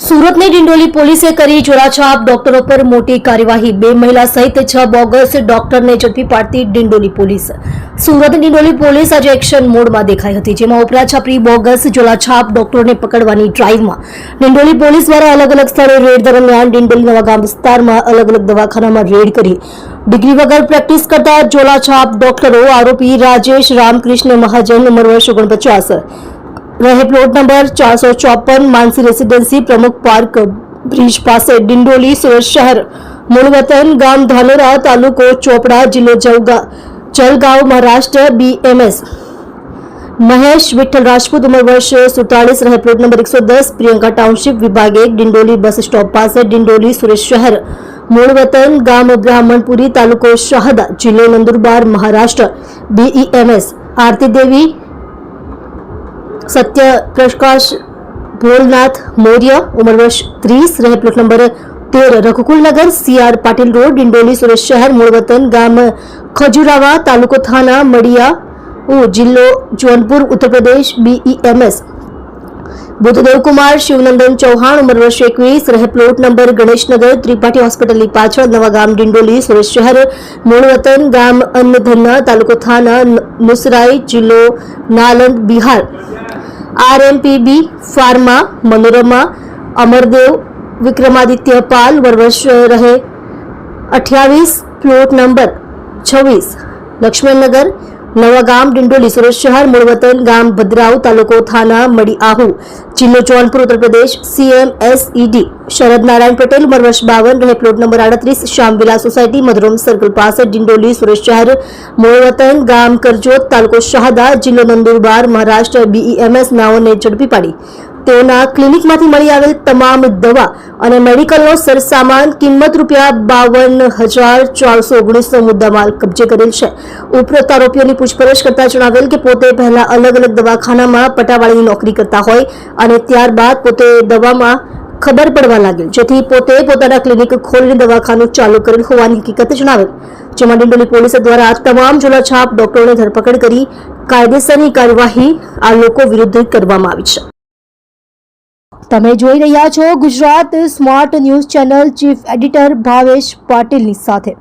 સુરતની ડિંડોલી પોલીસે કરી જોરાછાપ ડોક્ટરો પર મોટી કાર્યવાહી। 2 મહિલા સહિત 6 બોગસ ડોક્ટરને ઝડપી પાડતી ડિંડોલી પોલીસ। સુરતની ડિંડોલી પોલીસ આજે એક્શન મોડમાં દેખાઈ હતી, જેમાં ઉપરાછાપરી બોગસ જોરાછાપ ડોક્ટરોને પકડવાની ડ્રાઈવમાં ડિંડોલી પોલીસ દ્વારા અલગ અલગ સ્થળે રેડ દરમિયાન ડિંડોલી નવાગામ વિસ્તારમાં અલગ અલગ દવાખાનામાં રેડ કરી ડિગ્રી વગર પ્રેક્ટિસ કરતા જોરાછાપ ડોક્ટરો આરોપી રાજેશ રામકૃષ્ણ મહાજન ઉંમર વર્ષ 49 रहे प्लॉट नंबर 454 मानसी रेसिडेंसी प्रमुख पार्क ब्रिज पास डिंडोली सूरत शहर मूल वतन गाम धानोरा तालुको चोपड़ा जिलो जलगांव महाराष्ट्र BMS महेश विठल राजपूत उम्र वर्ष 47 रहे प्लॉट नंबर 110 प्रियंका टाउनशिप विभाग 1 डिंडोली बस स्टॉप पास डिंडोली सूरत शहर मूल वतन गाम ब्राह्मणपुरी तालुको शाहदा जिलो नंदुरबार महाराष्ट्र BEMS आरती देवी सत्य प्रकाश भोलनाथ मौर्य उम्र वर्ष 30 रहे प्लॉट नंबर 13 रघुकुल नगर CR पाटिल रोड डिंडोली सूरत शहर मूल वतन गाम खजुरावा तालुको थाना मड़िया जिलो जौनपुर उत्तर प्रदेश BEMS बुद्धदेव कुमार शिवनंदन चौहान उम्र वर्ष 21 रहे plot number Ganesh Nagar Tripathi hospital पाछळ Navagam Dindoli सूरत शहर मूल वतन गाम अन्नधन्ना तालुको थाना नुसराई जिलो नालंद बिहार RMPB फार्मा मनोरमा अमरदेव विक्रमादित्य पाल वर्ष रहे 28 प्लॉट नंबर 26 लक्ष्मण नगर नवागाम डिंडोली सूरत शहर मूल वतन गाम भद्राव तालुको थाना मड़ी आहू जिलो जौनपुर उत्तर प्रदेश CMSED शरद नारायण पटेल उम्र वर्ष 52 रहे प्लॉट नंबर 38 श्यामविलास सोसायटी मधुरम सर्कल पास डिंडोली सूरत शहर मूल वतन गाम करजोत तालुको शाहदा जिलो नंदुरबार महाराष्ट्र BEMS नाओने झड़पी पाड़ी તેઓના ક્લિનિકમાંથી મળી આવેલ તમામ દવા અને મેડિકલનો સરસામાન કિંમત ₹52,419નો મુદ્દામાલ કબજે કરેલ છે। ઉપરોક્ત આરોપીઓની પૂછપરછ કરતા જણાવેલ કે પોતે પહેલા અલગ અલગ દવાખાનામાં પટાવાળીની નોકરી કરતા હોય અને ત્યારબાદ પોતે દવામાં ખબર પડવા લાગેલ, જેથી પોતે પોતાના ક્લિનિક ખોલીને દવાખાનું ચાલુ કરેલ હોવાની હકીકત જણાવેલ, જેમાં ડિંડોલી પોલીસ દ્વારા તમામ જોરાછાપ ડોક્ટરોની ધરપકડ કરી કાયદેસરની કાર્યવાહી આ લોકો વિરુદ્ધ કરવામાં આવી છે। તમે જોઈ રહ્યા છો Gujarat smart news channel, chief editor Bhavesh પાટીલની સાથે।